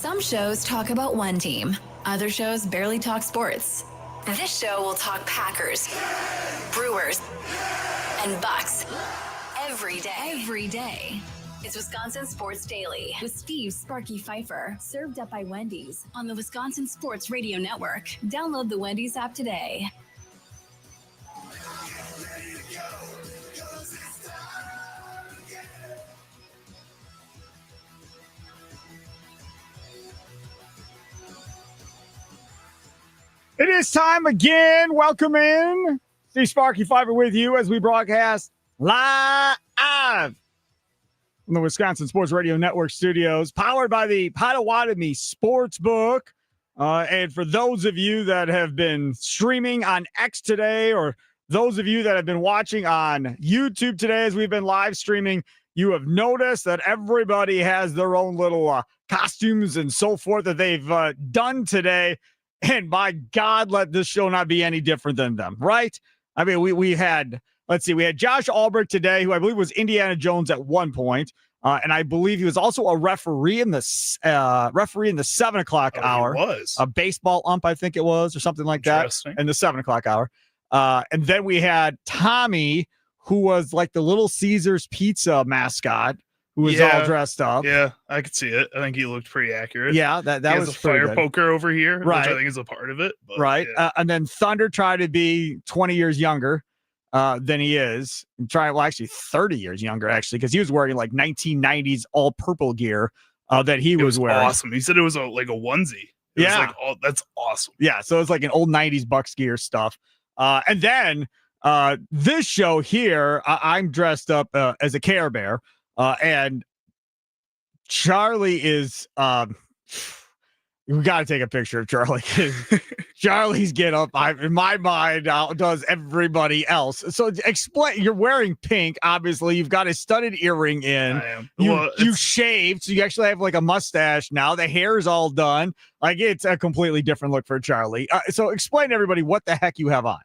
Some shows talk about one team. Other shows barely talk sports. This show will talk Packers, Brewers, and Bucks every day. It's Wisconsin Sports Daily with Steve Sparky Fifer, served up by Wendy's on the Wisconsin Sports Radio Network. Download the Wendy's app today. It is time again. Welcome in. Steve Sparky Fifer with you as we broadcast live from the Wisconsin Sports Radio Network studios, powered by the Potawatomi Sportsbook. And for those of you that have been streaming on X today, or those of you that have been watching on YouTube today as we've been live streaming, you have noticed that everybody has their own little costumes and so forth that they've done today. And by God, let this show not be any different than them, right? I mean, we had, we had Josh Albrecht today, who I believe was Indiana Jones at one point. And I believe he was also a referee in the 7 o'clock hour. He was. A baseball ump, I think it was, or something like that, in the 7 o'clock hour. And then we had Tommy, who was like the Little Caesars pizza mascot, who was all dressed up. Yeah, I could see it. I think he looked pretty accurate. Yeah, that was a fire poker over here, right? Which I think is a part of it. But, right. Yeah. And then Thunder tried to be 20 years younger than he is. Actually 30 years younger, actually, because he was wearing like 1990s all purple gear that he was wearing. Awesome. He said it was like a onesie. That's awesome. Yeah, so it's like an old 90s Bucks gear stuff. And then this show here, I'm dressed up as a Care Bear. And Charlie is, we got to take a picture of Charlie. Charlie's get up, in my mind, outdoes everybody else. So explain, you're wearing pink. Obviously, you've got a studded earring in. I am. You shaved, so you actually have like a mustache now. The hair's all done. Like, it's a completely different look for Charlie. So explain to everybody what the heck you have on.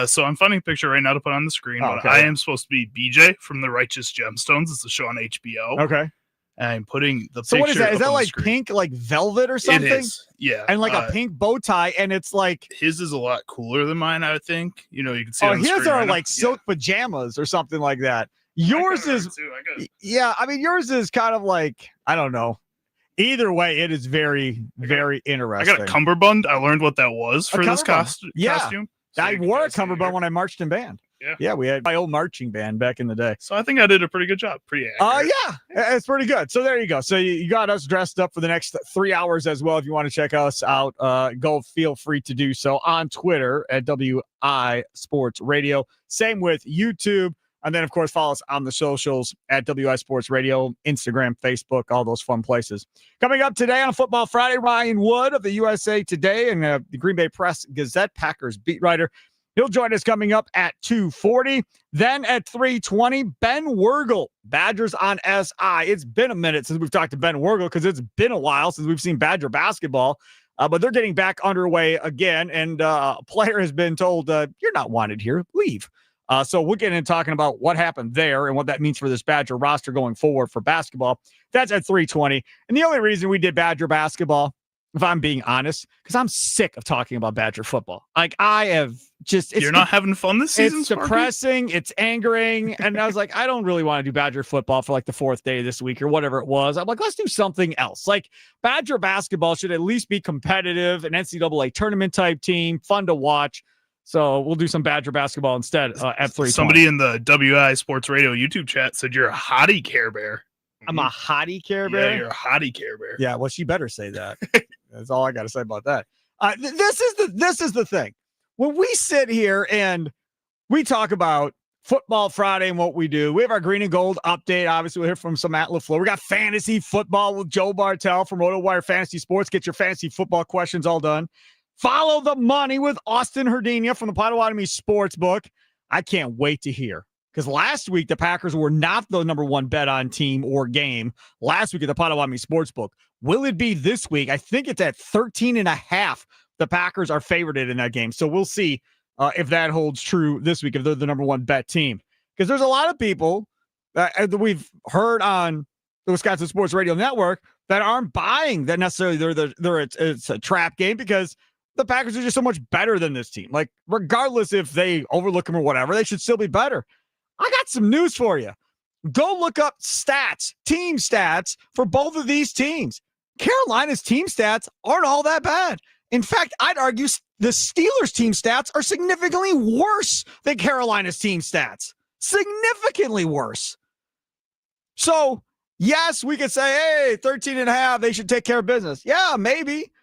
So I'm finding a picture right now to put on the screen. But I am supposed to be BJ from the Righteous Gemstones. It's a show on HBO. Okay. And I'm putting the So picture. what is that? Is that like screen. pink, like velvet or something? It is. Yeah. And like a pink bow tie, and it's like his is a lot cooler than mine, I would think. You know, you can see. Oh, on the his screen are right like now. silk pajamas or something like that. Yours is yeah. I mean, yours is kind of like, I don't know. Either way, it is very, very interesting. I got a cummerbund. I learned what that was for this costume. So I wore a cummerbund when I marched in band. Yeah, we had my old marching band back in the day. So I think I did a pretty good job. Pretty accurate. Yeah, it's pretty good. So there you go. So you got us dressed up for the next 3 hours as well. If you want to check us out, feel free to do so on Twitter at WI Sports Radio. Same with YouTube. And then, of course, follow us on the socials at WI Sports Radio, Instagram, Facebook, all those fun places. Coming up today on Football Friday, Ryan Wood of the USA Today and the Green Bay Press Gazette, Packers beat writer. He'll join us coming up at 2:40. Then at 3:20, Ben Wergel, Badgers on SI. It's been a minute since we've talked to Ben Wergel because it's been a while since we've seen Badger basketball. But they're getting back underway again, and a player has been told, you're not wanted here, leave. So we'll get into talking about what happened there and what that means for this Badger roster going forward for basketball. That's at 3:20. And the only reason we did Badger basketball, if I'm being honest, because I'm sick of talking about Badger football. Like, I have just... You're not having fun this season, It's Sparky? depressing. It's angering. And I was like, I don't really want to do Badger football for like the fourth day this week or whatever it was. I'm like, let's do something else. Like, Badger basketball should at least be competitive, an NCAA tournament type team, fun to watch. So we'll do some Badger basketball instead at 3:20. Somebody in the WI Sports Radio YouTube chat said you're a hottie Care Bear. I'm a hottie Care Bear? Yeah, you're a hottie Care Bear. Yeah, well, she better say that. That's all I got to say about that. This is the thing. When we sit here and we talk about Football Friday and what we do, we have our green and gold update. Obviously, we'll hear from some Matt LaFleur. We got fantasy football with Joe Bartel from RotoWire Fantasy Sports. Get your fantasy football questions all done. Follow the money with Austin Herdenia from the Potawatomi Sportsbook. I can't wait to hear. Because last week, the Packers were not the number one bet on team or game. Last week at the Potawatomi Sportsbook. Will it be this week? I think it's at 13.5. The Packers are favored in that game. So we'll see if that holds true this week, if they're the number one bet team. Because there's a lot of people that we've heard on the Wisconsin Sports Radio Network, that aren't buying that necessarily it's a trap game, because the Packers are just so much better than this team. Like, regardless if they overlook them or whatever, they should still be better. I got some news for you. Go look up stats, team stats for both of these teams. Carolina's team stats aren't all that bad. In fact, I'd argue the Steelers' team stats are significantly worse than Carolina's team stats. Significantly worse. So, yes, we could say, hey, 13.5, they should take care of business. Yeah, maybe.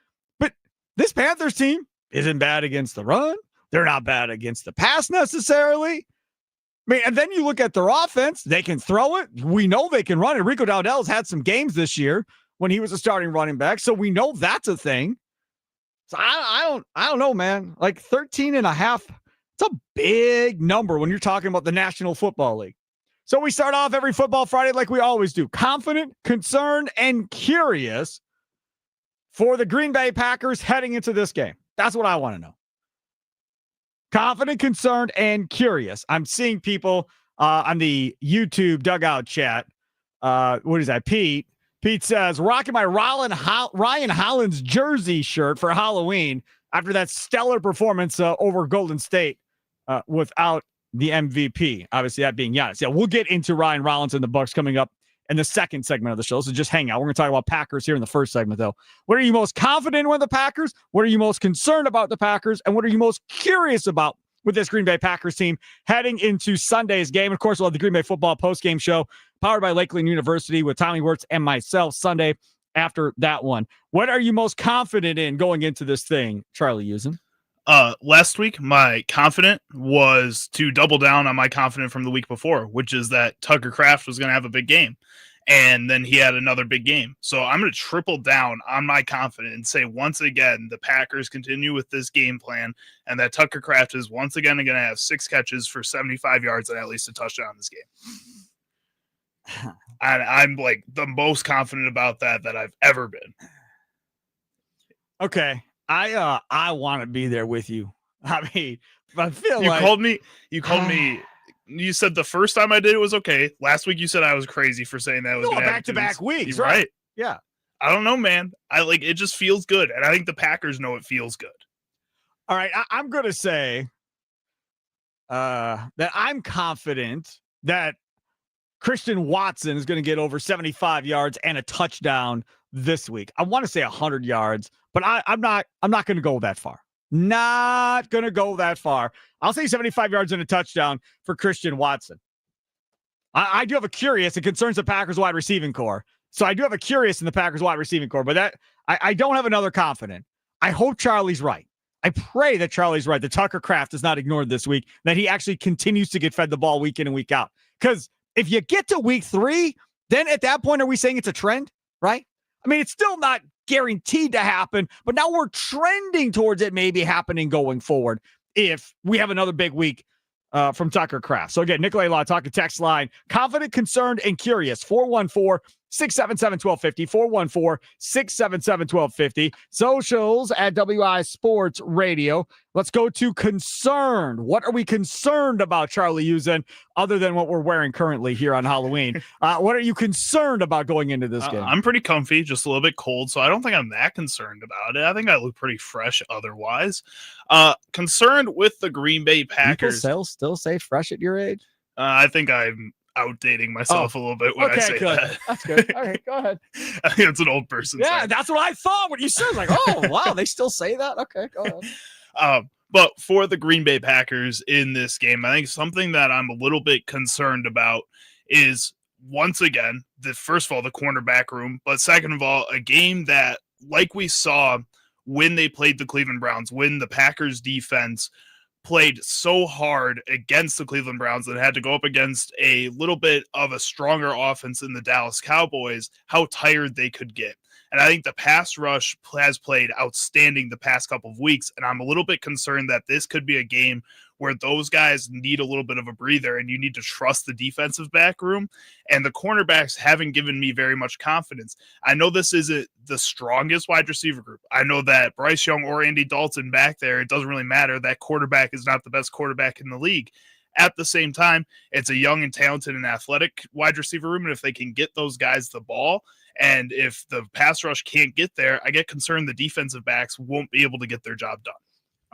But this Panthers team isn't bad against the run. They're not bad against the pass necessarily. I mean, and then you look at their offense. They can throw it. We know they can run it. Rico Dowdell's had some games this year when he was a starting running back, so we know that's a thing. So I don't know, man. Like 13.5, it's a big number when you're talking about the National Football League. So we start off every Football Friday like we always do. Confident, concerned, and curious for the Green Bay Packers heading into this game. That's what I want to know. Confident, concerned, and curious. I'm seeing people on the YouTube dugout chat. What is that? Pete says, rocking my Ryan Hollins jersey shirt for Halloween after that stellar performance over Golden State without the MVP. Obviously, that being Giannis. Yeah, we'll get into Ryan Rollins and the Bucks coming up in the second segment of the show, so just hang out. We're going to talk about Packers here in the first segment, though. What are you most confident in with the Packers? What are you most concerned about the Packers? And what are you most curious about with this Green Bay Packers team heading into Sunday's game? Of course, we'll have the Green Bay Football postgame show powered by Lakeland University with Tommy Wirtz and myself Sunday after that one. What are you most confident in going into this thing, Charlie Usen? Last week, my confident was to double down on my confident from the week before, which is that Tucker Kraft was going to have a big game. And then he had another big game. So I'm going to triple down on my confidence and say, once again, the Packers continue with this game plan, and that Tucker Kraft is once again going to have 6 catches for 75 yards and at least a touchdown in this game. And I'm like the most confident about that I've ever been. Okay. I want to be there with you. I mean, I feel you like called me. You said the first time I did it was okay. Last week you said I was crazy for saying that. Was back-to-back weeks, You're right? Yeah. I don't know, man. It just feels good, and I think the Packers know it feels good. All right, I'm going to say that I'm confident that Christian Watson is going to get over 75 yards and a touchdown this week. I want to say 100 yards, but I'm not going to go that far. Not going to go that far. I'll say 75 yards and a touchdown for Christian Watson. I do have a curious. It concerns the Packers wide receiving core. So I do have a curious in the Packers wide receiving core, but that I don't have another confident. I hope Charlie's right. I pray that Charlie's right, that Tucker Kraft is not ignored this week, that he actually continues to get fed the ball week in and week out. Because if you get to week 3, then at that point, are we saying it's a trend, right? I mean, it's still not guaranteed to happen, but now we're trending towards it maybe happening going forward if we have another big week from Tucker Kraft. So again, Nikolai Law talking text line, confident, concerned, and curious, 414-677-1250, 414-677-1250, socials at WI Sports Radio. Let's go to concerned. What are we concerned about, Charlie Usen, other than what we're wearing currently here on Halloween? What are you concerned about going into this game? I'm pretty comfy, just a little bit cold, so I don't think I'm that concerned about it. I think I look pretty fresh otherwise. Concerned with the Green Bay Packers. People still say fresh at your age? I think I'm outdating myself a little bit when I say good. that. That's good. All right, go ahead. I think it's an old person. Yeah, saying. That's what I thought when you said, like, oh, wow, they still say that? Okay, go ahead. But for the Green Bay Packers in this game, I think something that I'm a little bit concerned about is, once again, first of all, the cornerback room, but second of all, a game that, like we saw when they played the Cleveland Browns, when the Packers defense played so hard against the Cleveland Browns that had to go up against a little bit of a stronger offense in the Dallas Cowboys, how tired they could get. And I think the pass rush has played outstanding the past couple of weeks. And I'm a little bit concerned that this could be a game where those guys need a little bit of a breather and you need to trust the defensive back room. And the cornerbacks haven't given me very much confidence. I know this isn't the strongest wide receiver group. I know that Bryce Young or Andy Dalton back there, it doesn't really matter. That quarterback is not the best quarterback in the league. At the same time, it's a young and talented and athletic wide receiver room, and if they can get those guys the ball, and if the pass rush can't get there, I get concerned the defensive backs won't be able to get their job done.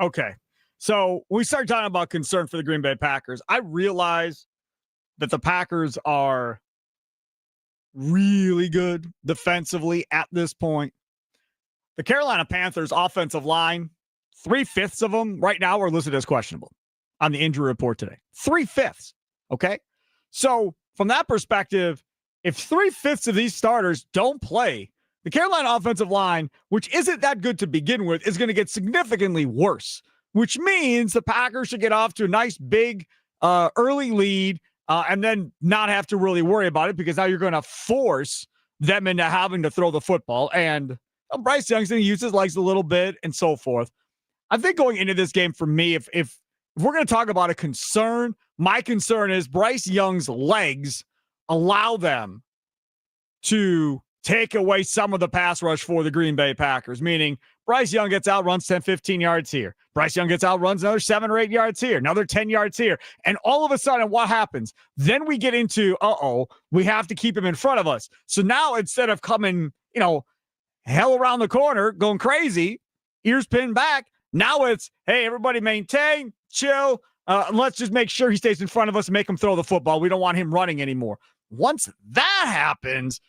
Okay. So we start talking about concern for the Green Bay Packers. I realize that the Packers are really good defensively at this point. The Carolina Panthers offensive line, 3/5 of them right now are listed as questionable on the injury report today. 3/5. Okay. So from that perspective, if 3/5 of these starters don't play, the Carolina offensive line, which isn't that good to begin with, is going to get significantly worse, which means the Packers should get off to a nice big early lead and then not have to really worry about it, because now you're going to force them into having to throw the football. And Bryce Young's going to use his legs a little bit and so forth. I think going into this game for me, if we're going to talk about a concern, my concern is Bryce Young's legs allow them to take away some of the pass rush for the Green Bay Packers, meaning Bryce Young gets out, runs 10, 15 yards here. Bryce Young gets out, runs another 7 or 8 yards here, another 10 yards here. And all of a sudden, what happens? Then we get into, we have to keep him in front of us. So now instead of coming, hell around the corner, going crazy, ears pinned back, now it's, hey, everybody maintain, chill, and let's just make sure he stays in front of us and make him throw the football. We don't want him running anymore. Once that happens,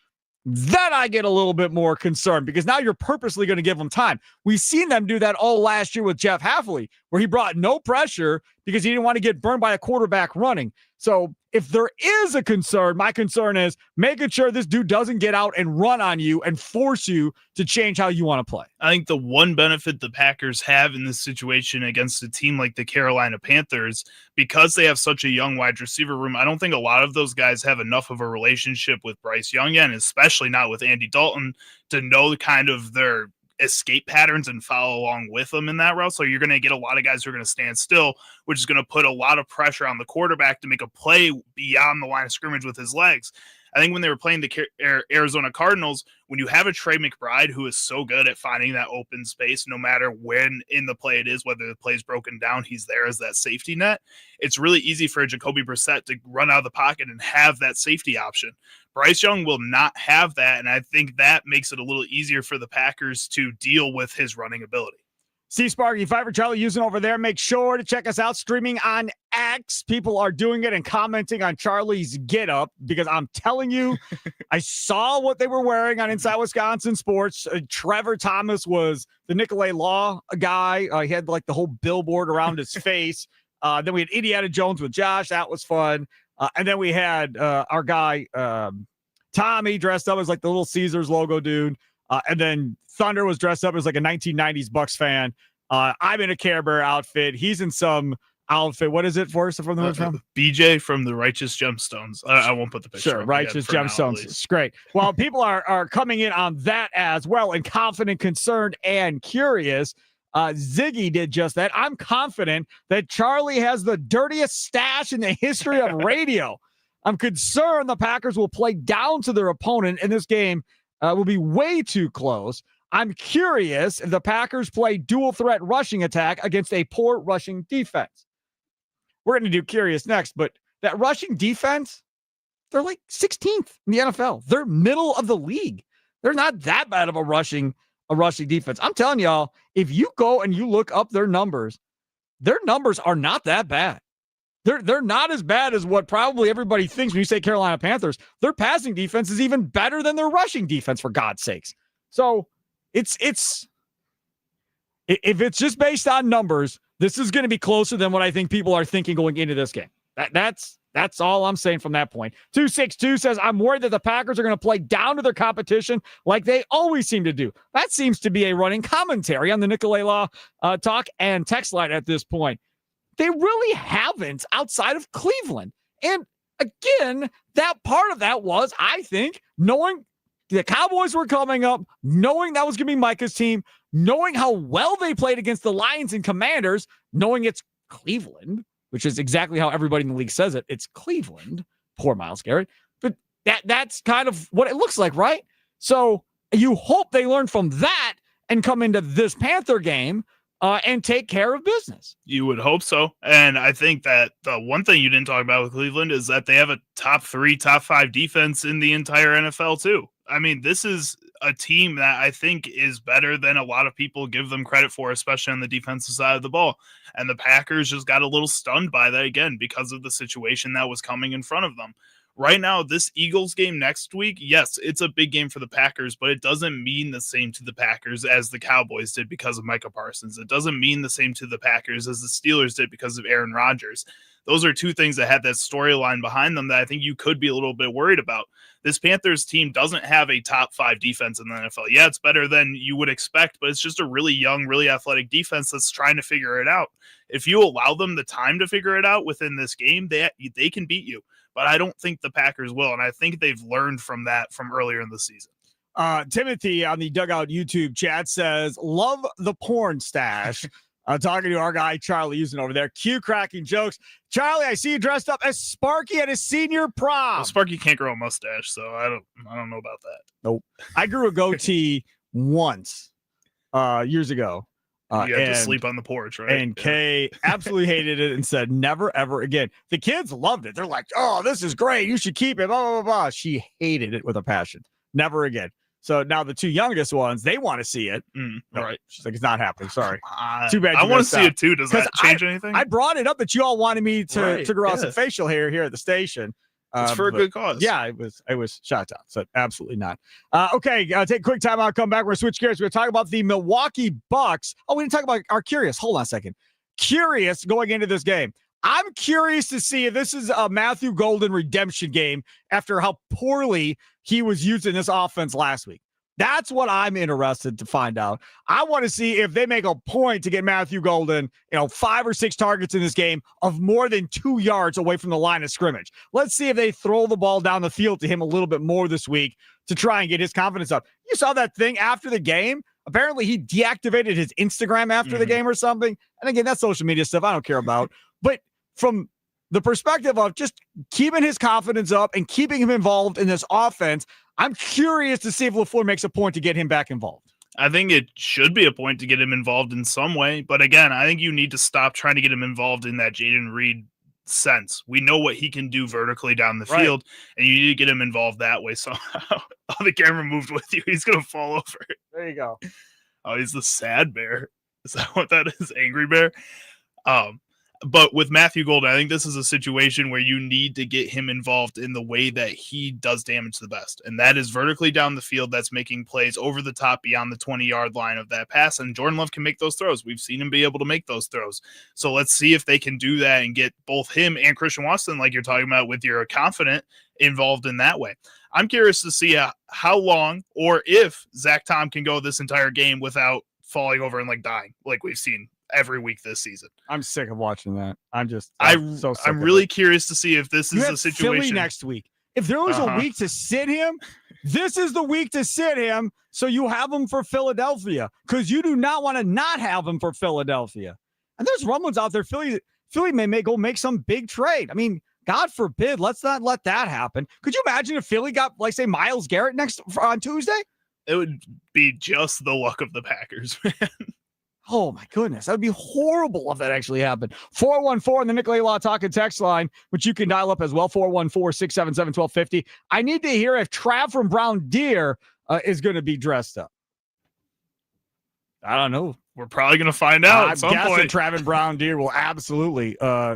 then I get a little bit more concerned, because now you're purposely going to give them time. We've seen them do that all last year with Jeff Hafley, where he brought no pressure because he didn't want to get burned by a quarterback running. So if there is a concern, my concern is making sure this dude doesn't get out and run on you and force you to change how you want to play. I think the one benefit the Packers have in this situation against a team like the Carolina Panthers, because they have such a young wide receiver room, I don't think a lot of those guys have enough of a relationship with Bryce Young yet, and especially not with Andy Dalton, to know kind of their escape patterns and follow along with them in that route. So you're going to get a lot of guys who are going to stand still, which is going to put a lot of pressure on the quarterback to make a play beyond the line of scrimmage with his legs. I think when they were playing the Arizona Cardinals, when you have a Trey McBride who is so good at finding that open space, no matter when in the play it is, whether the play is broken down, he's there as that safety net. It's really easy for a Jacoby Brissett to run out of the pocket and have that safety option. Bryce Young will not have that, and I think that makes it a little easier for the Packers to deal with his running ability. See Sparky, Fifer, Charlie using over there. Make sure to check us out streaming on X. People are doing it and commenting on Charlie's get up, because I'm telling you, I saw what they were wearing on Inside Wisconsin Sports. Trevor Thomas was the Nicolay Law guy. He had like the whole billboard around his face. Then we had Indiana Jones with Josh. That was fun. And then we had our guy, Tommy, dressed up as like the Little Caesars logo dude. And then Thunder was dressed up as like a 1990s Bucks fan. I'm in a Care Bear outfit. He's in some outfit. What is it for us from the movie from? BJ from the Righteous Gemstones. I won't put the picture. Sure, Righteous Gemstones. It's great. Well, people are coming in on that as well, and confident, concerned, and curious. Ziggy did just that. I'm confident that Charlie has the dirtiest stash in the history of radio. I'm concerned the Packers will play down to their opponent in this game. Will be way too close. I'm curious if the Packers play dual threat rushing attack against a poor rushing defense. We're going to do curious next, but that rushing defense, they're like 16th in the NFL. They're middle of the league. They're not that bad of a rushing defense. I'm telling y'all, if you go and you look up their numbers are not that bad. They're not as bad as what probably everybody thinks when you say Carolina Panthers. Their passing defense is even better than their rushing defense, for God's sakes. So if it's just based on numbers, this is going to be closer than what I think people are thinking going into this game. That's all I'm saying from that point. 262 says, I'm worried that the Packers are going to play down to their competition like they always seem to do. That seems to be a running commentary on the Nicolay Law talk and text line at this point. They really haven't outside of Cleveland. And again, that part of that was, I think, knowing the Cowboys were coming up, knowing that was going to be Micah's team, knowing how well they played against the Lions and Commanders, knowing it's Cleveland, which is exactly how everybody in the league says it. It's Cleveland. Poor Myles Garrett. But that's kind of what it looks like, right? So you hope they learn from that and come into this Panther game and take care of business. You would hope so. And I think that the one thing you didn't talk about with Cleveland is that they have a top 3, top 5 defense in the entire NFL too. I mean, this is a team that I think is better than a lot of people give them credit for, especially on the defensive side of the ball. And the Packers just got a little stunned by that again because of the situation that was coming in front of them. Right now, this Eagles game next week, yes, it's a big game for the Packers, but it doesn't mean the same to the Packers as the Cowboys did because of Micah Parsons. It doesn't mean the same to the Packers as the Steelers did because of Aaron Rodgers. Those are two things that had that storyline behind them that I think you could be a little bit worried about. This Panthers team doesn't have a top 5 defense in the NFL. Yeah, it's better than you would expect, but it's just a really young, really athletic defense that's trying to figure it out. If you allow them the time to figure it out within this game, they can beat you. But I don't think the Packers will, and I think they've learned from that from earlier in the season. Timothy on the Dugout YouTube chat says, love the porn stash. Talking to our guy, Charlie, using over there. Q cracking jokes. Charlie, I see you dressed up as Sparky at his senior prom. Well, Sparky can't grow a mustache, so I don't know about that. Nope. I grew a goatee once years ago. You had to sleep on the porch, right? And Kay absolutely hated it and said, never, ever again. The kids loved it. They're like, oh, this is great. You should keep it. Blah, blah, blah. She hated it with a passion. Never again. So now the 2 youngest ones, they want to see it. Right. She's like, it's not happening. Sorry. Too bad. I want to see it too. Does that change anything? I brought it up that you all wanted me to grow out some facial hair here at the station. It's for a good cause. Yeah, it was shot down. So absolutely not. Okay, take a quick time out. Come back. We're going to switch gears. We're going to talk about the Milwaukee Bucks. Oh, we didn't talk about our Curious. Hold on a second. Curious going into this game. I'm curious to see if this is a Matthew Golden redemption game after how poorly he was used in this offense last week. That's what I'm interested to find out. I want to see if they make a point to get Matthew Golden, 5 or 6 targets in this game of more than 2 yards away from the line of scrimmage. Let's see if they throw the ball down the field to him a little bit more this week to try and get his confidence up. You saw that thing after the game. Apparently he deactivated his Instagram after the game or something. And again, that's social media stuff I don't care about. But from the perspective of just keeping his confidence up and keeping him involved in this offense, I'm curious to see if LaFleur makes a point to get him back involved. I think it should be a point to get him involved in some way. But again, I think you need to stop trying to get him involved in that Jaden Reed sense. We know what he can do vertically down the field, and you need to get him involved that way somehow. Oh, the camera moved with you. He's going to fall over. There you go. Oh, he's the sad bear. Is that what that is? Angry bear? But with Matthew Golden, I think this is a situation where you need to get him involved in the way that he does damage the best. And that is vertically down the field. That's making plays over the top beyond the 20-yard line of that pass. And Jordan Love can make those throws. We've seen him be able to make those throws. So let's see if they can do that and get both him and Christian Watson, like you're talking about with your confident, involved in that way. I'm curious to see how long or if Zach Tom can go this entire game without falling over and dying like we've seen every week this season. I'm sick of watching that. I'm so sick I'm really curious to see if this is a situation. Philly next week. If there was a week to sit him, this is the week to sit him. So you have him for Philadelphia because you do not want to not have him for Philadelphia. And there's rumblings out there. Philly may go make some big trade. I mean, God forbid. Let's not let that happen. Could you imagine if Philly got say Myles Garrett on Tuesday? It would be just the luck of the Packers, man. Oh, my goodness. That would be horrible if that actually happened. 414 on the Nicolay Law Talk and Text line, which you can dial up as well, 414-677-1250. I need to hear if Trav from Brown Deer is going to be dressed up. I don't know. We're probably going to find out at some point. Trav and Brown Deer will absolutely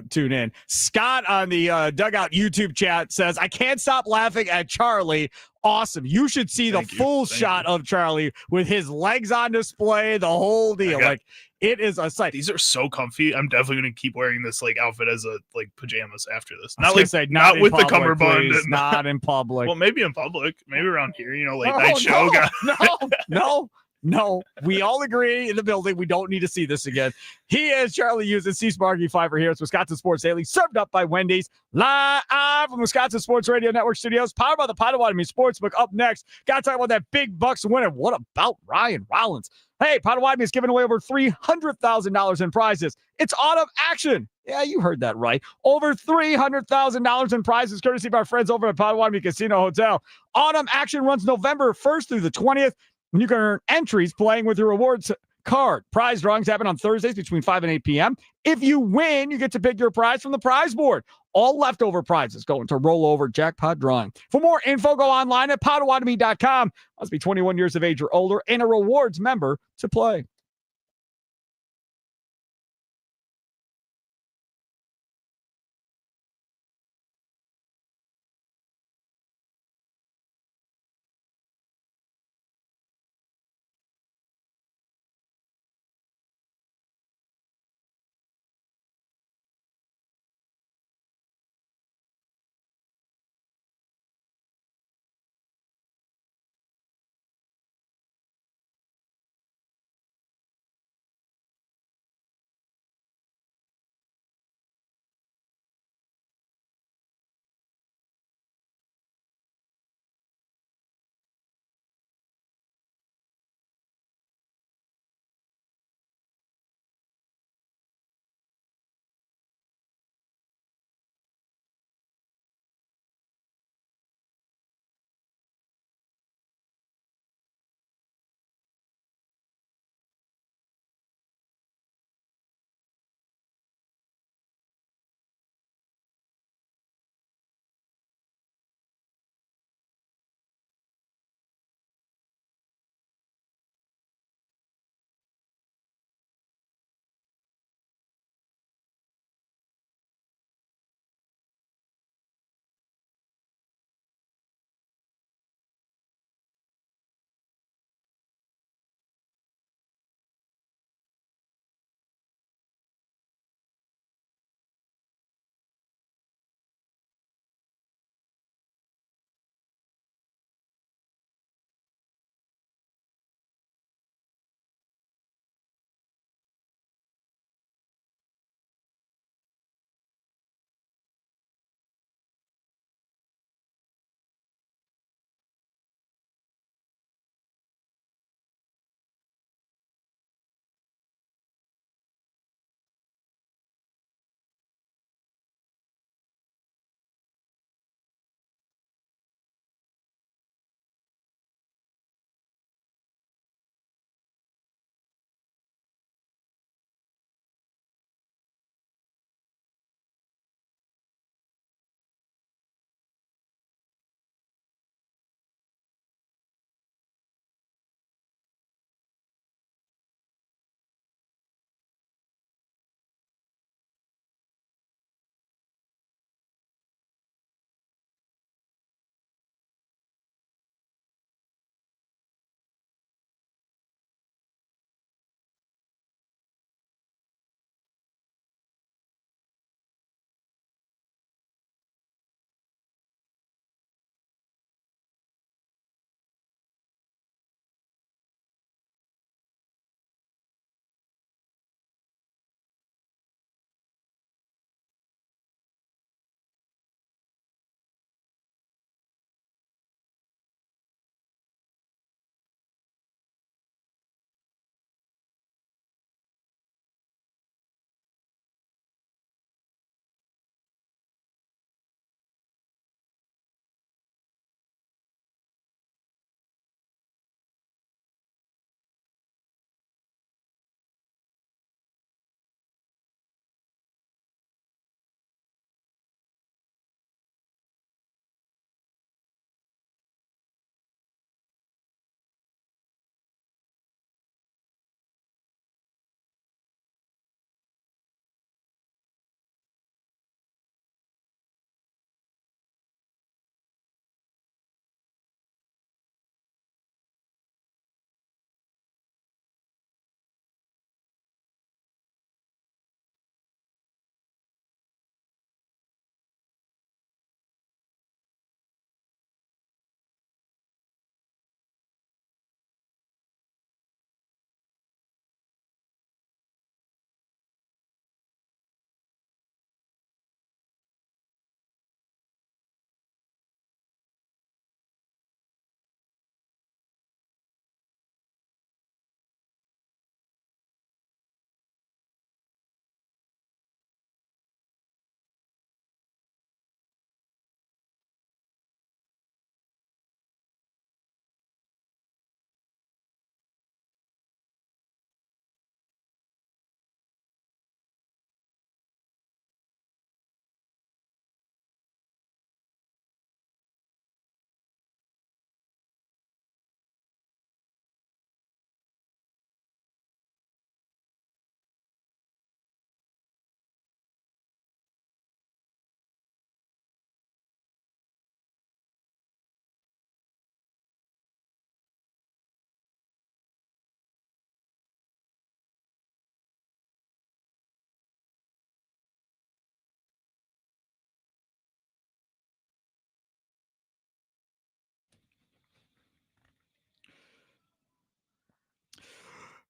tune in. Scott on the Dugout YouTube chat says, I can't stop laughing at Charlie. Awesome. You should see the full shot of Charlie with his legs on display, the whole deal. It is a sight. These are so comfy. I'm definitely going to keep wearing this outfit as a pajamas after this. Not with public, the cummerbund. Please, not in public. Well, maybe in public. Maybe around here, late night show. No, we all agree in the building. We don't need to see this again. He is Charlie Hughes and C. Sparky Fifer here. It's Wisconsin Sports Daily, served up by Wendy's, live from Wisconsin Sports Radio Network Studios, powered by the Potawatomi Sportsbook. Up next, got to talk about that big Bucks winner. What about Ryan Rollins? Hey, Potawatomi is giving away over $300,000 in prizes. It's Autumn Action. Yeah, you heard that right. Over $300,000 in prizes, courtesy of our friends over at Potawatomi Casino Hotel. Autumn Action runs November 1st through the 20th. And you can earn entries playing with your rewards card. Prize drawings happen on Thursdays between 5 and 8 p.m. If you win, you get to pick your prize from the prize board. All leftover prizes go into rollover jackpot drawing. For more info, go online at Potawatomi.com. Must be 21 years of age or older and a rewards member to play.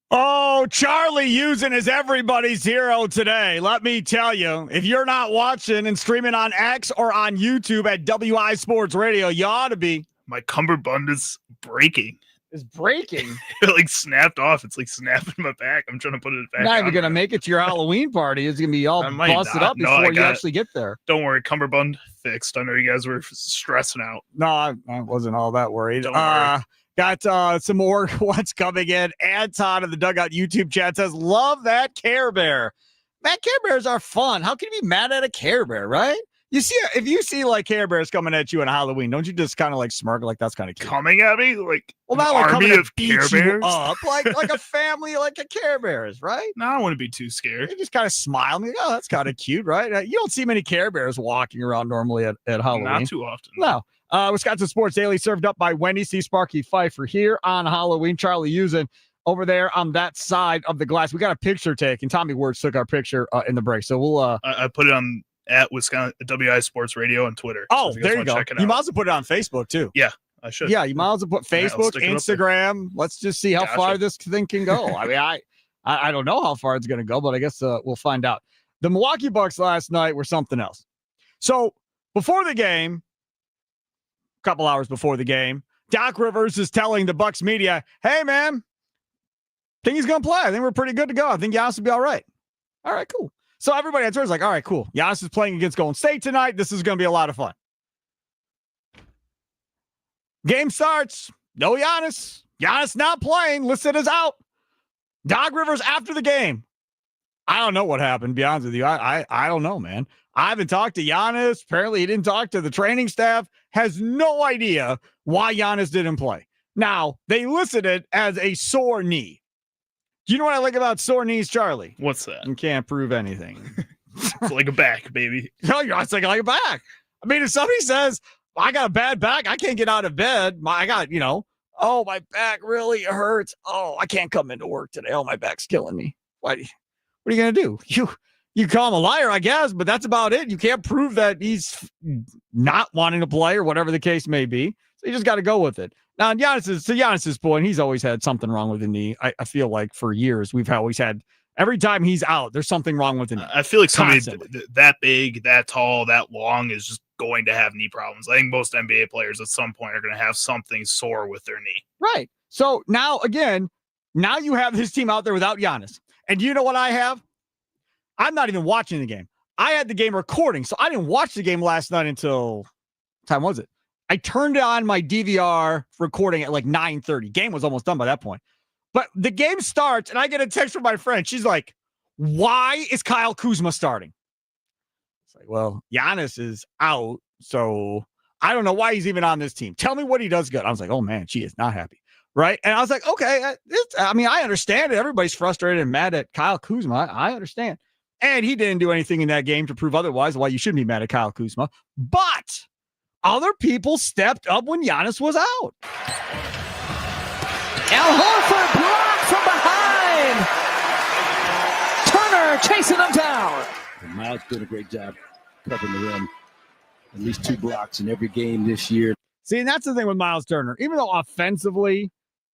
Oh, Charlie Usen is everybody's hero today. Let me tell you, if you're not watching and streaming on X or on YouTube at WI Sports Radio, you ought to be. My cummerbund is breaking. It's breaking. It like snapped off. It's like snapping my back. I'm trying to put it back. Not even going to make it to your Halloween party. It's going to be all busted up before you actually get there. Don't worry, cummerbund fixed. I know you guys were stressing out. No, I wasn't all that worried. Don't worry. Got some more what's coming in. Anton of the Dugout YouTube chat says, love that Care Bear. Man, Care Bears are fun. How can you be mad at a Care Bear, right? You see, if you see like Care Bears coming at you on Halloween, don't you just kind of like smirk like that's kind of cute? Coming at me? Like, well, not like army coming of to beat Care Bears? you up, like a family, like a Care Bears, right? No, I don't want to be too scared. They just kind of smile and be like, oh, that's kind of cute, right? You don't see many Care Bears walking around normally at Halloween. Not too often. No. Wisconsin Sports Daily served up by Wendy. See Sparky Fifer here on Halloween. Charlie Usen over there on that side of the glass. We got a picture taken. Tommy Words took our picture in the break. So we'll I put it on at Wisconsin WI Sports Radio on Twitter. Oh, so there you go. You might as well put it on Facebook too. Yeah, I should. Yeah, you might as well put Facebook, Instagram. Let's just see how far this thing can go. I mean, I don't know how far it's going to go, but I guess we'll find out. The Milwaukee Bucks last night were something else. So before the game, a couple hours before the game, Doc Rivers is telling the Bucks media, hey, man, think he's going to play. I think we're pretty good to go. I think Giannis will be all right. All right, cool. So everybody on Twitter is like, all right, cool. Giannis is playing against Golden State tonight. This is going to be a lot of fun. Game starts. No Giannis. Giannis not playing. Listed as out. Doc Rivers after the game. I don't know what happened, to be honest with you. I don't know, man. I haven't talked to Giannis. Apparently, he didn't talk to the training staff. Has no idea why Giannis didn't play. Now, they listed it as a sore knee. Do you know what I like about sore knees, Charlie? What's that? You can't prove anything. It's like a back, baby. No, it's like a back. I mean, if somebody says, I got a bad back, I can't get out of bed. I got, oh, my back really hurts. Oh, I can't come into work today. Oh, my back's killing me. What are you going to do? You call him a liar, I guess, but that's about it. You can't prove that he's not wanting to play or whatever the case may be. So you just got to go with it. Now, to Giannis's point, he's always had something wrong with the knee. I feel like for years, we've always had, every time he's out, there's something wrong with the knee. I feel like somebody that big, that tall, that long is just going to have knee problems. I think most NBA players at some point are going to have something sore with their knee. Right. So now you have this team out there without Giannis. And you know what I have? I'm not even watching the game. I had the game recording, so I didn't watch the game last night until, what time was it? I turned on my DVR recording at like 9:30. Game was almost done by that point. But the game starts, and I get a text from my friend. She's like, why is Kyle Kuzma starting? It's like, well, Giannis is out, so I don't know why he's even on this team. Tell me what he does good. I was like, oh, man, she is not happy. Right? And I was like, okay, I understand it. Everybody's frustrated and mad at Kyle Kuzma. I understand. And he didn't do anything in that game to prove otherwise, why you shouldn't be mad at Kyle Kuzma. But other people stepped up when Giannis was out. Al Horford blocked from behind. Turner chasing them down. And Miles doing a great job covering the rim. At least 2 blocks in every game this year. See, and that's the thing with Miles Turner. Even though offensively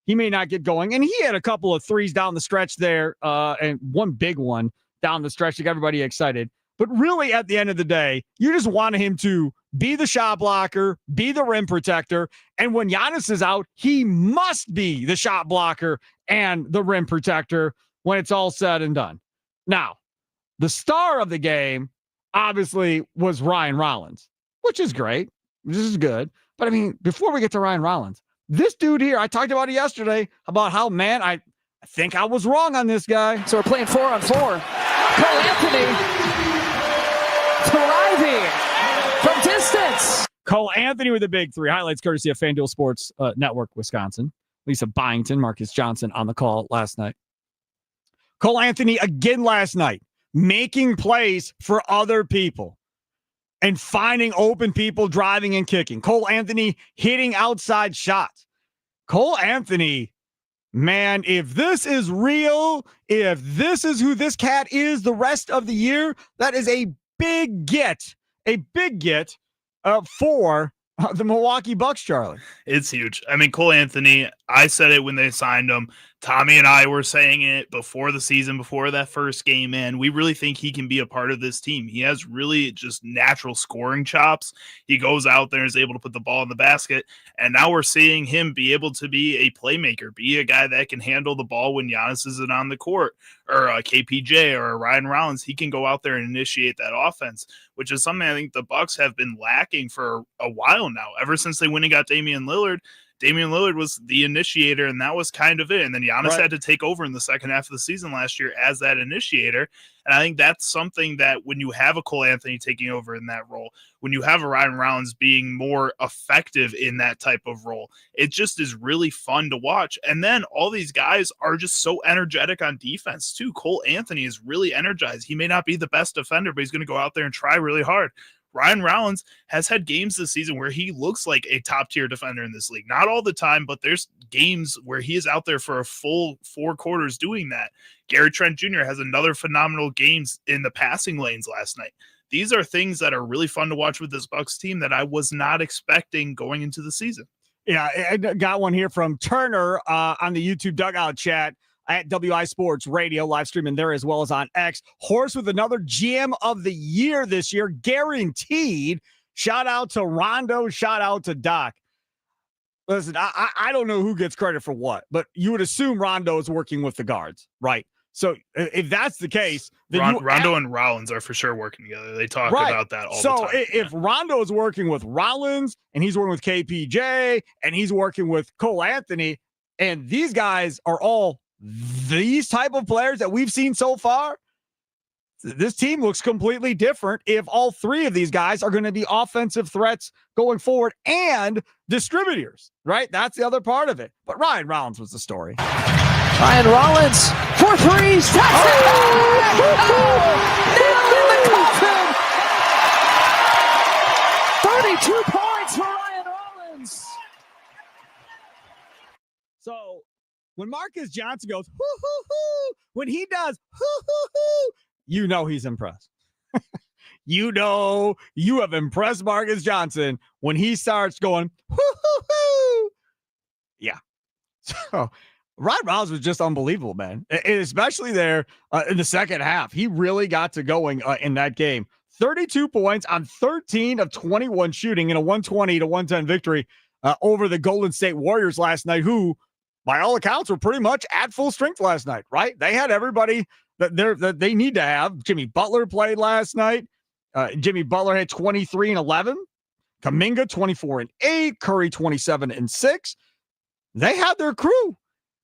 he may not get going, and he had a couple of threes down the stretch there, and one big one down the stretch to get everybody excited. But really, at the end of the day, you just want him to be the shot blocker, be the rim protector. And when Giannis is out, he must be the shot blocker and the rim protector when it's all said and done. Now, the star of the game, obviously, was Ryan Rollins, which is great. This is good. But, I mean, before we get to Ryan Rollins, this dude here, I talked about it yesterday, about how, man, I think I was wrong on this guy. So we're playing 4-on-4. Cole Anthony thriving from distance. Cole Anthony with a big 3. Highlights courtesy of FanDuel Sports Network, Wisconsin. Lisa Byington, Marcus Johnson on the call last night. Cole Anthony again last night, making plays for other people and finding open people driving and kicking. Cole Anthony hitting outside shots. Cole Anthony, man, if this is real, if this is who this cat is the rest of the year, that is a big get for the Milwaukee Bucks, Charlie. It's huge. I mean, Cole Anthony, I said it when they signed him. Tommy and I were saying it before the season, before that first game, and we really think he can be a part of this team. He has really just natural scoring chops. He goes out there and is able to put the ball in the basket, and now we're seeing him be able to be a playmaker, be a guy that can handle the ball when Giannis isn't on the court, or a KPJ or a Ryan Rollins. He can go out there and initiate that offense, which is something I think the Bucks have been lacking for a while now. Ever since they went and got Damian Lillard was the initiator, and that was kind of it. And then Giannis had to take over in the second half of the season last year as that initiator. And I think that's something that when you have a Cole Anthony taking over in that role, when you have a Ryan Rollins being more effective in that type of role, it just is really fun to watch. And then all these guys are just so energetic on defense too. Cole Anthony is really energized. He may not be the best defender, but he's going to go out there and try really hard. Ryan Rollins has had games this season where he looks like a top-tier defender in this league. Not all the time, but there's games where he is out there for a full 4 quarters doing that. Gary Trent Jr. has another phenomenal games in the passing lanes last night. These are things that are really fun to watch with this Bucks team that I was not expecting going into the season. Yeah, I got one here from Turner on the YouTube Dugout chat at WI Sports Radio, live streaming there as well as on X. Horse with another GM of the year this year, guaranteed. Shout out to Rondo, shout out to Doc. Listen, I don't know who gets credit for what, but you would assume Rondo is working with the guards, right? So if that's the case, then Rondo and Rollins are for sure working together. They talk about that all the time. So if Rondo is working with Rollins and he's working with KPJ and he's working with Cole Anthony, and these guys are all these type of players that we've seen so far, this team looks completely different if all 3 of these guys are going to be offensive threats going forward and distributors, right? That's the other part of it. But Ryan Rollins was the story. Ryan Rollins for threes. Touchdown! Nailed in the coffin. 32 points for Ryan Rollins. So when Marcus Johnson goes, hoo, hoo, hoo, when he does, hoo, hoo, hoo, you know he's impressed. You know you have impressed Marcus Johnson when he starts going, hoo, hoo, hoo. Yeah. So Ryan Rollins was just unbelievable, man. And especially there in the second half. He really got to going in that game. 32 points on 13 of 21 shooting in a 120-110 victory over the Golden State Warriors last night, who, by all accounts, were pretty much at full strength last night, right? They had everybody that they need to have. Jimmy Butler played last night. Jimmy Butler had 23 and 11. Kuminga 24 and 8. Curry 27 and 6. They had their crew.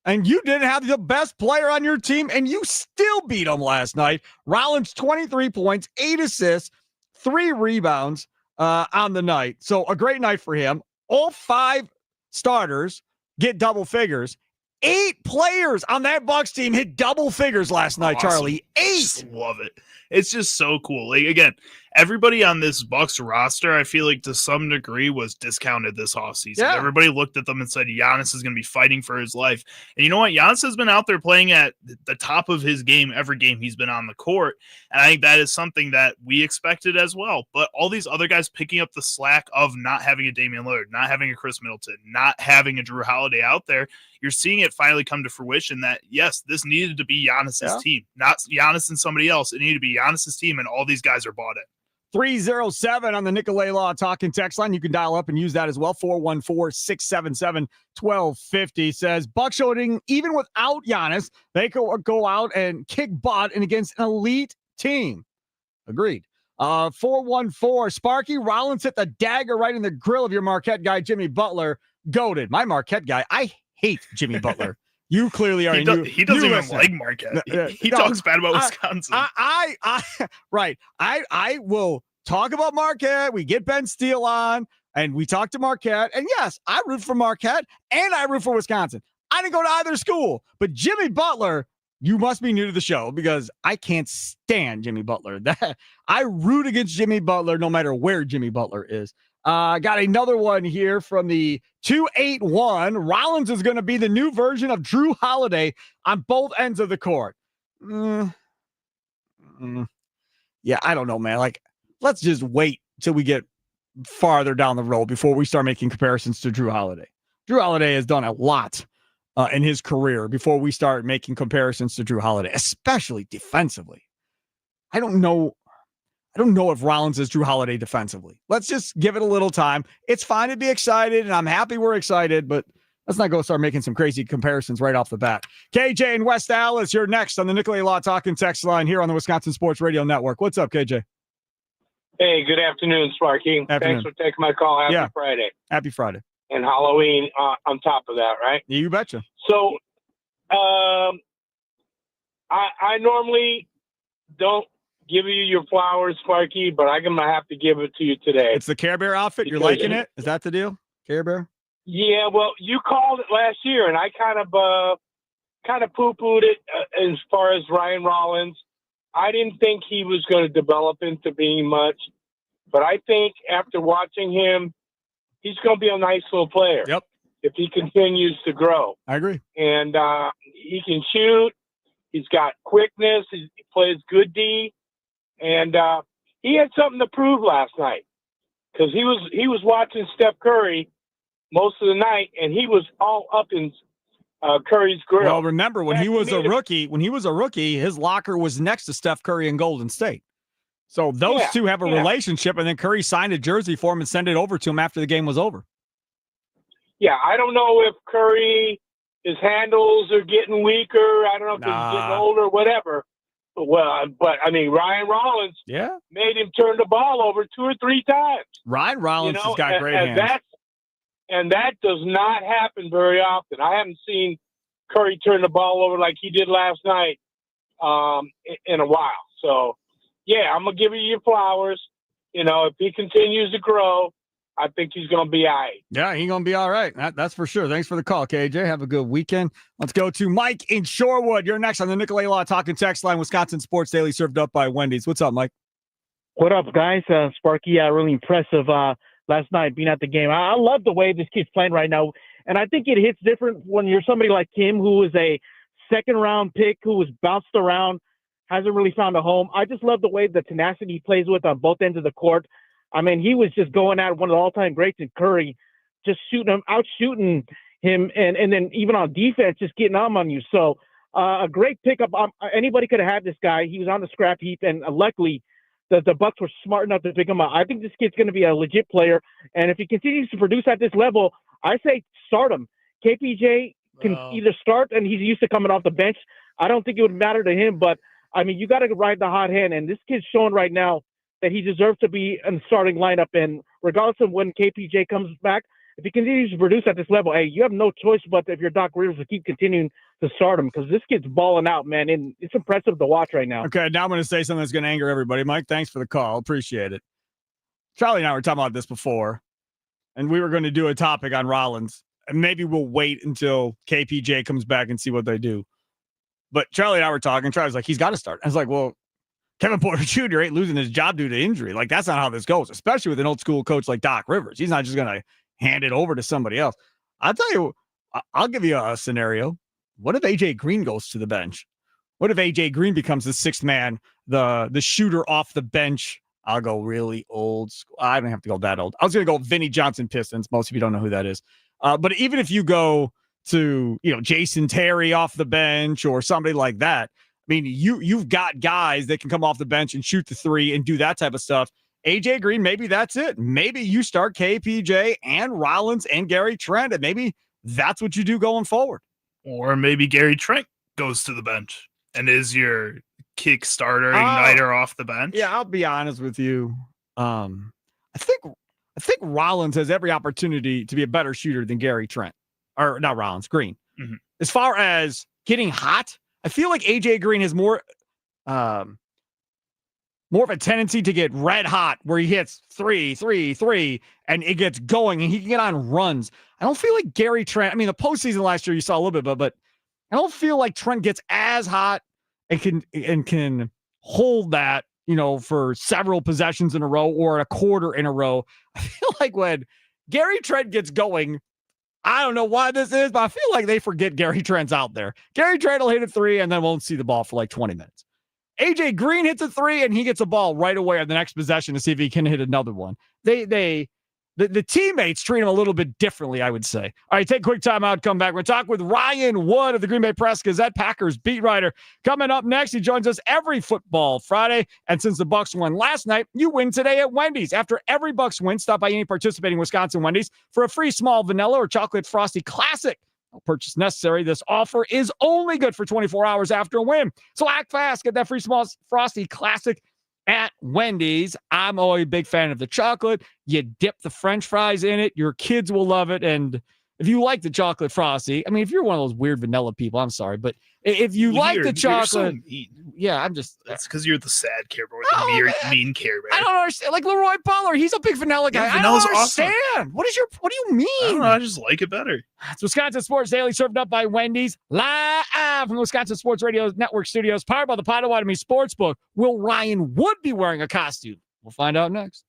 And you didn't have the best player on your team, and you still beat them last night. Rollins, 23 points, 8 assists, 3 rebounds on the night. So a great night for him. All 5 starters get double figures. 8 players on that Bucks team hit double figures last night, Awesome. Charlie. 8. Just love it. It's just so cool. Like, again, everybody on this Bucks roster, I feel like to some degree was discounted this offseason. Yeah. Everybody looked at them and said Giannis is going to be fighting for his life. And you know what? Giannis has been out there playing at the top of his game every game he's been on the court. And I think that is something that we expected as well. But all these other guys picking up the slack of not having a Damian Lillard, not having a Chris Middleton, not having a Drew Holiday out there, you're seeing it finally come to fruition that, yes, this needed to be Giannis's team, not Giannis and somebody else. It needed to be Giannis's team, and all these guys are bought in. 307 on the Nicolay Law talking text line. You can dial up and use that as well. 414-677-1250 says Buck showing even without Giannis, they could go out and kick butt and against an elite team. Agreed. 414 Sparky Rollins hit the dagger right in the grill of your Marquette guy, Jimmy Butler. Goated. My Marquette guy. I hate Jimmy Butler. You clearly are. He doesn't even like Marquette. He talks bad about Wisconsin. Right. I will talk about Marquette. We get Ben Steele on, and we talk to Marquette. And yes, I root for Marquette, and I root for Wisconsin. I didn't go to either school. But Jimmy Butler, you must be new to the show because I can't stand Jimmy Butler. I root against Jimmy Butler no matter where Jimmy Butler is. Got another one here from the 281. Rollins is going to be the new version of Drew Holiday on both ends of the court. Yeah, I don't know, man. Like, let's just wait till we get farther down the road before we start making comparisons to Drew Holiday. Drew Holiday has done a lot in his career before we start making comparisons to Drew Holiday, especially defensively. I don't know if Rollins is Drew Holiday defensively. Let's just give it a little time. It's fine to be excited, and I'm happy we're excited, but let's not go start making some crazy comparisons right off the bat. KJ in West Dallas, you're next on the Nicolay Law Talking text line here on the Wisconsin Sports Radio Network. What's up, KJ? Hey, good afternoon, Sparky. Afternoon. Thanks for taking my call. Happy Friday. Happy Friday. And Halloween on top of that, right? You betcha. So I normally don't give you your flowers, Sparky, but I'm going to have to give it to you today. It's the Care Bear outfit. You're liking it? Is that the deal? Care Bear? Yeah, well, you called it last year, and I kind of poo-pooed it as far as Ryan Rollins. I didn't think he was going to develop into being much, but I think after watching him, he's going to be a nice little player. Yep. If he continues to grow. I agree. And he can shoot. He's got quickness. He plays good D. And he had something to prove last night because he was watching Steph Curry most of the night, and he was all up in Curry's grill. Well, remember when he was a rookie, his locker was next to Steph Curry in Golden State. So those two have a relationship, and then Curry signed a jersey for him and sent it over to him after the game was over. Yeah, I don't know if Curry, his handles are getting weaker. I don't know if he's getting older or whatever. Well, but I mean, Ryan Rollins made him turn the ball over 2 or 3 times. Ryan Rollins has got great hands. That does not happen very often. I haven't seen Curry turn the ball over like he did last night in a while. So, yeah, I'm going to give you your flowers. You know, if he continues to grow, I think he's going to be all right. Yeah, he's going to be all right. That's for sure. Thanks for the call, KJ. Have a good weekend. Let's go to Mike in Shorewood. You're next on the Nicolay Law Talking text line, Wisconsin Sports Daily, served up by Wendy's. What's up, Mike? What up, guys? Sparky, really impressive last night being at the game. I love the way this kid's playing right now. And I think it hits different when you're somebody like him who is a second-round pick who was bounced around, hasn't really found a home. I just love the way the tenacity he plays with on both ends of the court. I mean, he was just going at one of the all-time greats in Curry, just out-shooting him, and then even on defense, just getting on you. So a great pickup. Anybody could have had this guy. He was on the scrap heap, and luckily the Bucks were smart enough to pick him up. I think this kid's going to be a legit player, and if he continues to produce at this level, I say start him. KPJ can either start, and he's used to coming off the bench. I don't think it would matter to him, but, I mean, you got to ride the hot hand, and this kid's showing right now that he deserves to be in the starting lineup. And regardless of when KPJ comes back, if he continues to produce at this level, hey, you have no choice but if you're Doc Rivers to keep continuing to start him because this kid's balling out, man. And it's impressive to watch right now. Okay, now I'm going to say something that's going to anger everybody. Mike, thanks for the call. Appreciate it. Charlie and I were talking about this before, and we were going to do a topic on Rollins. And maybe we'll wait until KPJ comes back and see what they do. But Charlie and I were talking. Charlie's like, he's got to start. I was like, well, Kevin Porter Jr. ain't losing his job due to injury. Like, that's not how this goes, especially with an old school coach like Doc Rivers. He's not just going to hand it over to somebody else. I'll tell you, I'll give you a scenario. What if AJ Green goes to the bench? What if AJ Green becomes the sixth man, the shooter off the bench? I'll go really old school. I don't have to go that old. I was going to go Vinnie Johnson Pistons. Most of you don't know who that is. But even if you go to, Jason Terry off the bench or somebody like that, I mean, you've got guys that can come off the bench and shoot the three and do that type of stuff. AJ Green, maybe that's it. Maybe you start KPJ and Rollins and Gary Trent, and maybe that's what you do going forward. Or maybe Gary Trent goes to the bench and is your kick starter, igniter off the bench. Yeah, I'll be honest with you. I think Rollins has every opportunity to be a better shooter than Gary Trent. Or not Rollins, Green. Mm-hmm. As far as getting hot, I feel like AJ Green has more of a tendency to get red hot where he hits 3, 3, 3, and it gets going and he can get on runs. I don't feel like Gary Trent, I mean, the postseason last year you saw a little bit, but I don't feel like Trent gets as hot and can hold that, for several possessions in a row or a quarter in a row. I feel like when Gary Trent gets going, I don't know why this is, but I feel like they forget Gary Trent's out there. Gary Trent will hit a 3 and then won't see the ball for like 20 minutes. AJ Green hits a 3 and he gets a ball right away on the next possession to see if he can hit another one. They the teammates treat him a little bit differently, I would say. All right, take a quick time out, come back. We'll talk with Ryan Wood of the Green Bay Press-Gazette, Packers beat writer. Coming up next, he joins us every football Friday. And since the Bucs won last night, you win today at Wendy's. After every Bucs win, stop by any participating Wisconsin Wendy's for a free small vanilla or chocolate frosty classic. No purchase necessary. This offer is only good for 24 hours after a win. So act fast. Get that free small frosty classic at Wendy's. I'm always a big fan of the chocolate. You dip the French fries in it. Your kids will love it. And if you like the chocolate frosty, I mean, if you're one of those weird vanilla people, I'm sorry, but if you like the chocolate, yeah, I'm just. That's because you're the sad Care Bear, the mean Care Bear. I don't understand. Like Leroy Butler, he's a big vanilla guy. I don't understand. Awesome. What do you mean? I don't know. I just like it better. It's Wisconsin Sports Daily, served up by Wendy's, live from the Wisconsin Sports Radio Network studios, powered by the Potawatomi Sportsbook. Will Ryan Wood be wearing a costume? We'll find out next.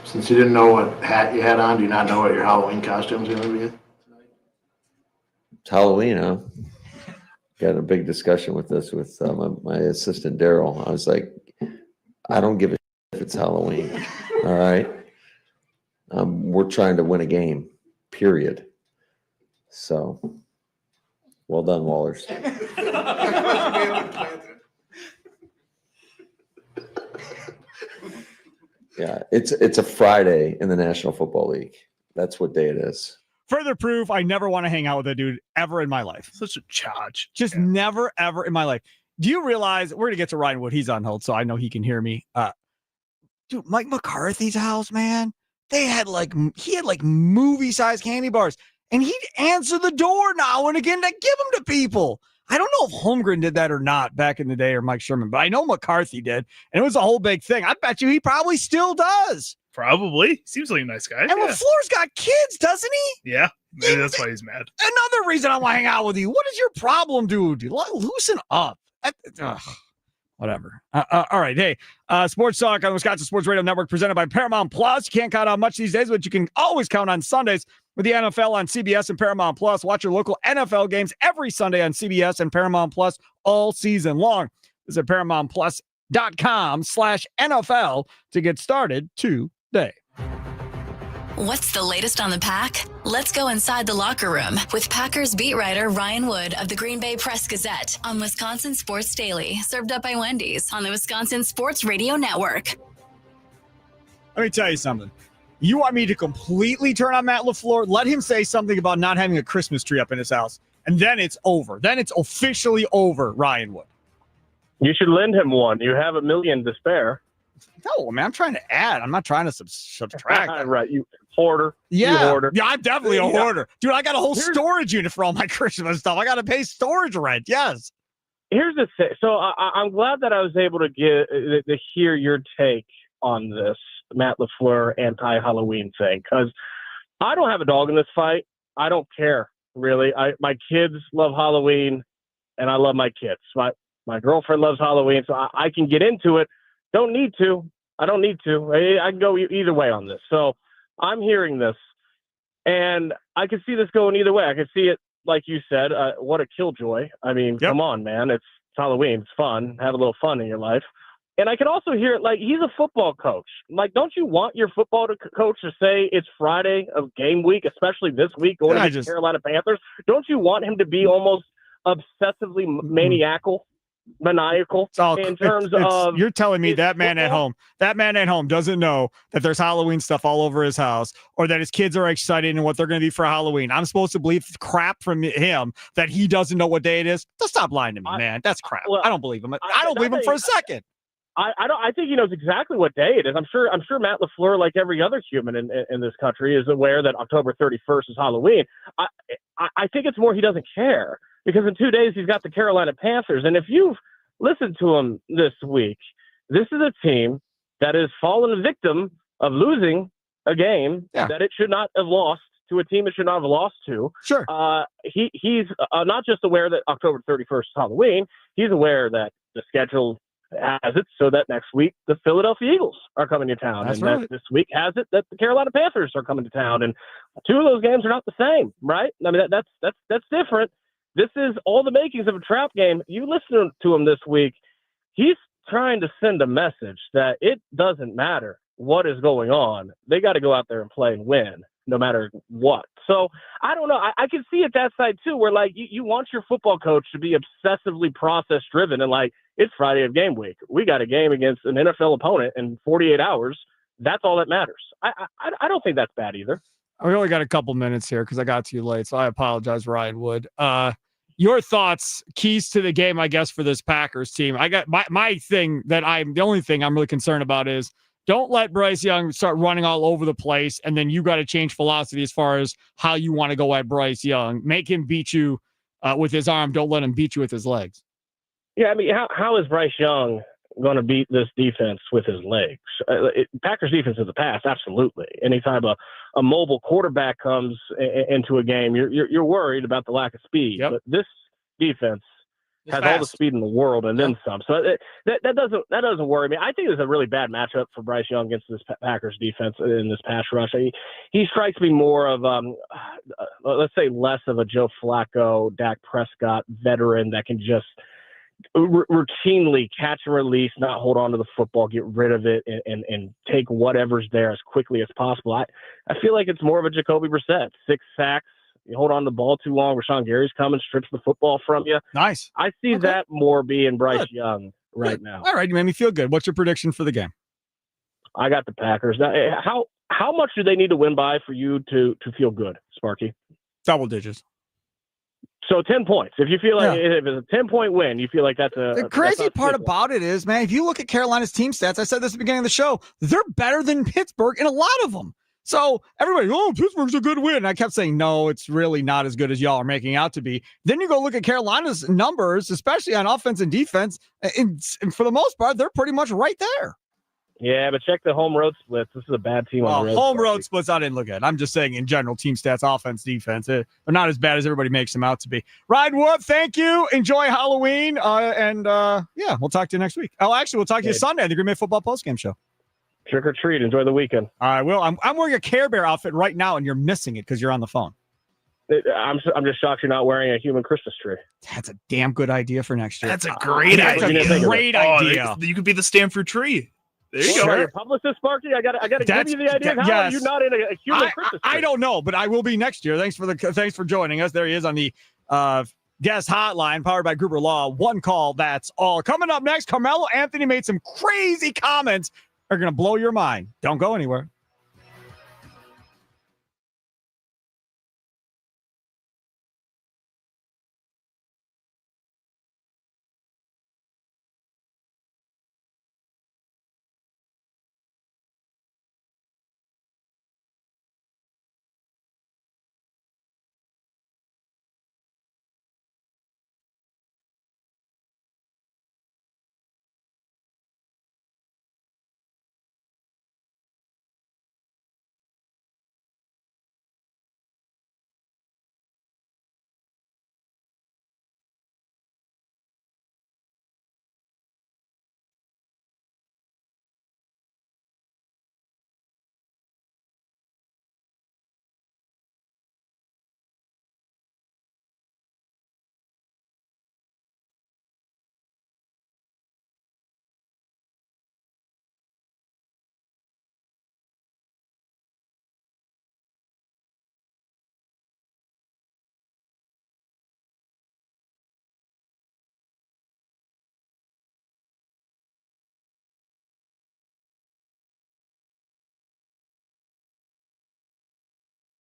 Since you didn't know what hat you had on, do you not know what your Halloween costume's going to be? It's Halloween, huh? Got a big discussion with this with my assistant Daryl. I was like, I don't give a if it's Halloween. All right. We're trying to win a game, period. So, well done, Wallers. Yeah, it's a Friday in the National Football League. That's what day it is. Further proof, I never want to hang out with a dude ever in my life. Such a charge. Just never, ever in my life. Do you realize we're going to get to Ryan Wood? He's on hold, so I know he can hear me. Dude, Mike McCarthy's house, man. He had like movie-sized candy bars, and he'd answer the door now and again to give them to people. I don't know if Holmgren did that or not back in the day, or Mike Sherman, but I know McCarthy did, and it was a whole big thing. I bet you he probably still does. Probably. Seems like a nice guy. And LaFleur's got kids, doesn't he? Yeah. Maybe that's why he's mad. Another reason I want to hang out with you. What is your problem, dude? Loosen up. Whatever. All right. Hey, Sports Talk on the Wisconsin Sports Radio Network presented by Paramount Plus. You can't count on much these days, but you can always count on Sundays with the NFL on CBS and Paramount Plus. Watch your local NFL games every Sunday on CBS and Paramount Plus all season long. Visit ParamountPlus.com/NFL to get started today. What's the latest on the Pack? Let's go inside the locker room with Packers beat writer Ryan Wood of the Green Bay Press-Gazette on Wisconsin Sports Daily, served up by Wendy's on the Wisconsin Sports Radio Network. Let me tell you something. You want me to completely turn on Matt LaFleur? Let him say something about not having a Christmas tree up in his house, and then it's over. Then it's officially over, Ryan Wood. You should lend him one. You have $1 million to spare. No, man, I'm trying to add. I'm not trying to subtract. Right, you hoarder. Yeah, you hoarder. Yeah, I'm definitely a hoarder. Dude, I got a whole storage unit for all my Christmas stuff. I got to pay storage rent, yes. Here's the thing. So I'm glad that I was able to hear your take on this Matt LaFleur anti-Halloween thing, because I don't have a dog in this fight. I don't care, really. My kids love Halloween, and I love my kids. My girlfriend loves Halloween, so I can get into it. Don't need to. I don't need to. I can go either way on this. So I'm hearing this, and I can see this going either way. I can see it, like you said, what a killjoy. I mean, Come on, man. It's Halloween. It's fun. Have a little fun in your life. And I can also hear it like he's a football coach. Like, don't you want your football coach to say it's Friday of game week, especially this week going against the Carolina Panthers? Don't you want him to be almost obsessively maniacal in terms of you're telling me that man at home doesn't know that there's Halloween stuff all over his house, or that his kids are excited and what they're going to be for Halloween. I'm supposed to believe crap from him that he doesn't know what day it is. Just stop lying to me, man. That's crap. I don't believe him. I don't believe him for a second. I think he knows exactly what day it is. I'm sure Matt LaFleur, like every other human in this country, is aware that October 31st is Halloween. I think it's more he doesn't care, because in 2 days he's got the Carolina Panthers. And if you've listened to him this week, this is a team that has fallen victim of losing a game that it should not have lost to a team it should not have lost to. Sure. He's not just aware that October 31st is Halloween. He's aware that the schedule has it so that next week the Philadelphia Eagles are coming to town, that this week has it that the Carolina Panthers are coming to town, and two of those games are not the same, right? I mean, that's different. This is all the makings of a trap game. You listen to him this week, he's trying to send a message that it doesn't matter what is going on. They got to go out there and play and win no matter what. So I don't know. I can see it that side too, where like you want your football coach to be obsessively process driven and like, it's Friday of game week. We got a game against an NFL opponent in 48 hours. That's all that matters. I don't think that's bad either. We only got a couple minutes here because I got to you late, so I apologize, Ryan Wood. Your thoughts, keys to the game, I guess, for this Packers team. I got my thing the only thing I'm really concerned about is don't let Bryce Young start running all over the place, and then you got to change philosophy as far as how you want to go at Bryce Young. Make him beat you with his arm. Don't let him beat you with his legs. Yeah, I mean, how is Bryce Young going to beat this defense with his legs? Packers defense in the past, absolutely. Anytime a mobile quarterback comes into a game, you're worried about the lack of speed. Yep. But this defense has all the speed in the world and then some. So that doesn't worry me. I think it's a really bad matchup for Bryce Young against this Packers defense in this pass rush. He strikes me more of let's say less of a Joe Flacco, Dak Prescott veteran that can just routinely catch and release, not hold on to the football, get rid of it, and take whatever's there as quickly as possible. I feel like it's more of a Jacoby Brissett, 6 sacks. You hold on to the ball too long. Rashawn Gary's coming, strips the football from you. Nice. I see that more being Bryce Young right now. All right, you made me feel good. What's your prediction for the game? I got the Packers. Now, how much do they need to win by for you to feel good, Sparky? Double digits. So 10 points. If you feel like if it's a 10-point win, you feel like that's a. The crazy part about it is, man, if you look at Carolina's team stats, I said this at the beginning of the show, they're better than Pittsburgh in a lot of them. So everybody, Pittsburgh's a good win. And I kept saying, no, it's really not as good as y'all are making out to be. Then you go look at Carolina's numbers, especially on offense and defense, and for the most part, they're pretty much right there. Yeah, but check the home road splits. This is a bad team on the road. Home road splits I didn't look at. I'm just saying in general, team stats, offense, defense, they're not as bad as everybody makes them out to be. Ryan Wood, thank you. Enjoy Halloween. We'll talk to you next week. Oh, actually, we'll talk to you Sunday at the Green Bay Football Postgame Show. Trick or treat. Enjoy the weekend. All right, Will. I'm wearing a Care Bear outfit right now, and you're missing it because you're on the phone. I'm just shocked you're not wearing a human Christmas tree. That's a damn good idea for next year. That's a great idea. That's a great idea. You could be the Stanford tree. There you go. go. Your publicist, Sparky. I got to give you the idea. How are you not in a human Christmas tree? I don't know, but I will be next year. Thanks for joining us. There he is on the guest hotline, powered by Gruber Law. One call. That's all. Coming up next, Carmelo Anthony made some crazy comments. Are going to blow your mind. Don't go anywhere.